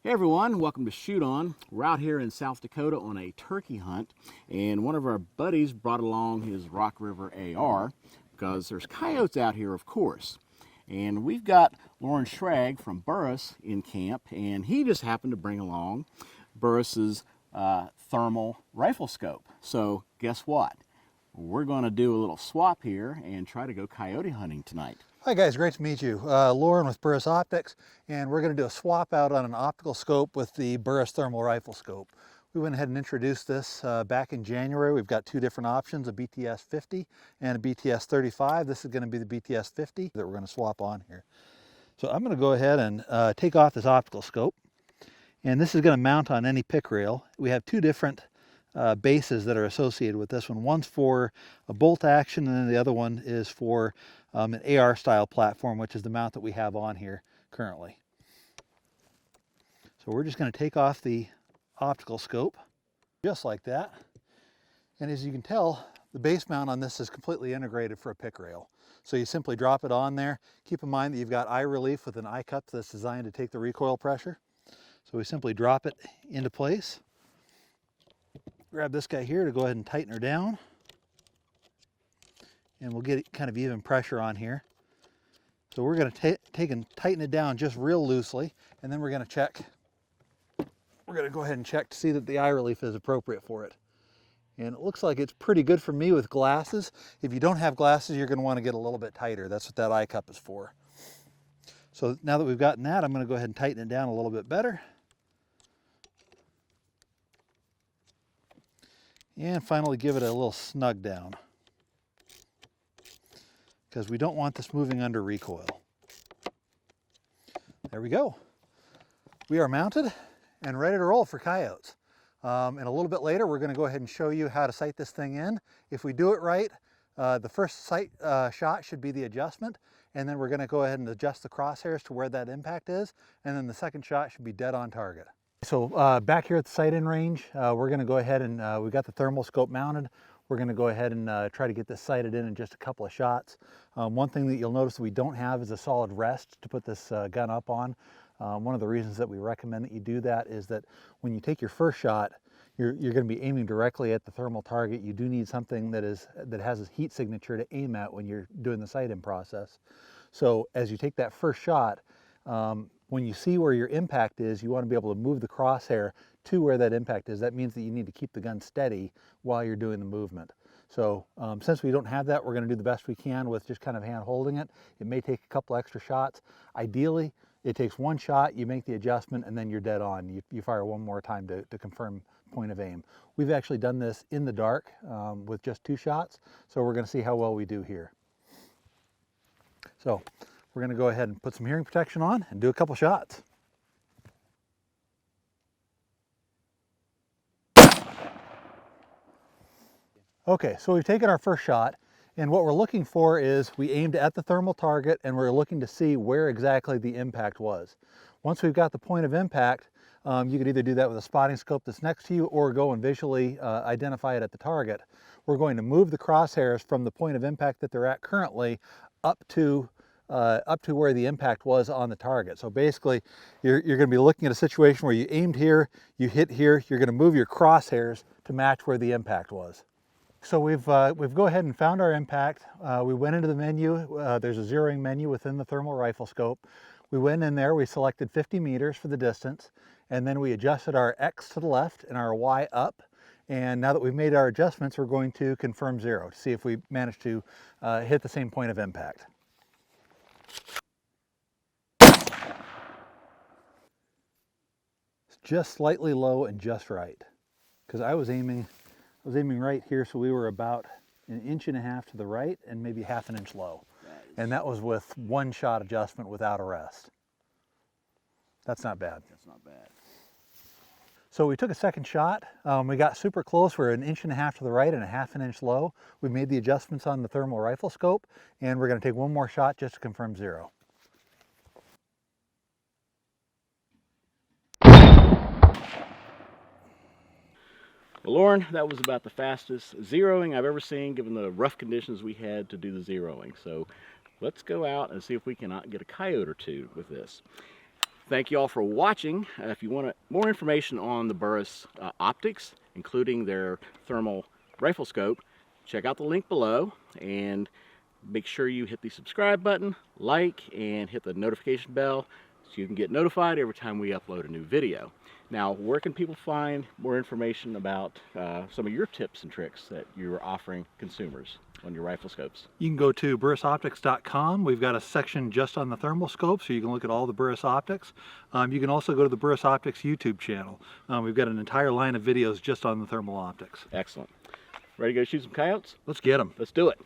Hey everyone, welcome to Shoot On. We're out here in South Dakota on a turkey hunt, and one of our buddies brought along his Rock River AR because there's coyotes out here, of course. And we've got Lauren Schrag from Burris in camp, and he just happened to bring along Burris's thermal rifle scope. So guess what? We're going to do a little swap here and try to go coyote hunting tonight. Hi guys, great to meet you. Lauren with Burris Optics, and we're going to do a swap out on an optical scope with the Burris thermal rifle scope. We went ahead and introduced this back in January. We've got two different options, a BTS 50 and a BTS 35. This is going to be the BTS 50 that we're going to swap on here. So I'm going to go ahead and take off this optical scope, and this is going to mount on any pick rail. We have two different bases that are associated with this one. One's for a bolt action, and then the other one is for an AR style platform, which is the mount that we have on here currently. So we're just going to take off the optical scope just like that. And as you can tell, the base mount on this is completely integrated for a pick rail. So you simply drop it on there. Keep in mind that you've got eye relief with an eye cup that's designed to take the recoil pressure. So we simply drop it into place. Grab this guy here to go ahead and tighten her down. And we'll get kind of even pressure on here. So we're going to take and tighten it down just real loosely, and then we're going to check. We're going to go ahead and check to see that the eye relief is appropriate for it. And it looks like it's pretty good for me with glasses. If you don't have glasses, you're going to want to get a little bit tighter. That's what that eye cup is for. So now that we've gotten that, I'm going to go ahead and tighten it down a little bit better. And finally give it a little snug down, because we don't want this moving under recoil. There we go. We are mounted and ready to roll for coyotes. And a little bit later, we're going to go ahead and show you how to sight this thing in. If we do it right, the first sight shot should be the adjustment, and then we're going to go ahead and adjust the crosshairs to where that impact is, and then the second shot should be dead on target. So back here at the sight-in range, we're going to go ahead and we've got the thermal scope mounted. We're going to go ahead and try to get this sighted in just a couple of shots. One thing that you'll notice that we don't have is a solid rest to put this gun up on. One of the reasons that we recommend that you do that is that when you take your first shot, you're going to be aiming directly at the thermal target. You do need something that has a heat signature to aim at when you're doing the sight-in process. So as you take that first shot, when you see where your impact is, you want to be able to move the crosshair to where that impact is. That means that you need to keep the gun steady while you're doing the movement. So since we don't have that, we're going to do the best we can with just kind of hand holding it. It may take a couple extra shots. Ideally, it takes one shot, you make the adjustment, and then you're dead on. You fire one more time to confirm point of aim. We've actually done this in the dark with just two shots, so we're going to see how well we do here. So we're going to go ahead and put some hearing protection on and do a couple shots. Okay, so we've taken our first shot, and what we're looking for is we aimed at the thermal target, and we're looking to see where exactly the impact was. Once we've got the point of impact, you could either do that with a spotting scope that's next to you or go and visually identify it at the target. We're going to move the crosshairs from the point of impact that they're at currently up to where the impact was on the target. So basically, you're going to be looking at a situation where you aimed here, you hit here, you're going to move your crosshairs to match where the impact was. So we've go ahead and found our impact. We went into the menu. There's a zeroing menu within the thermal rifle scope. We went in there, we selected 50 meters for the distance, and then we adjusted our X to the left and our Y up. And now that we've made our adjustments, we're going to confirm zero to see if we managed to hit the same point of impact. It's just slightly low and just right, because I was aiming right here, so we were about 1.5 inches to the right and maybe 1/2 inch low. And that was with one shot adjustment without a rest. That's not bad. That's not bad. So we took a second shot. We got super close. We're 1.5 inches to the right and 1/2 inch low. We made the adjustments on the thermal rifle scope, and we're going to take one more shot just to confirm zero. Well, Lauren, that was about the fastest zeroing I've ever seen, given the rough conditions we had to do the zeroing. So let's go out and see if we can get a coyote or two with this. Thank you all for watching. If you want more information on the Burris optics, including their thermal rifle scope, check out the link below, and make sure you hit the subscribe button, like, and hit the notification bell so you can get notified every time we upload a new video. Now, where can people find more information about some of your tips and tricks that you're offering consumers on your rifle scopes? You can go to burrisoptics.com. We've got a section just on the thermal scope, so you can look at all the Burris optics. You can also go to the Burris Optics YouTube channel. We've got an entire line of videos just on the thermal optics. Excellent. Ready to go shoot some coyotes? Let's get them. Let's do it.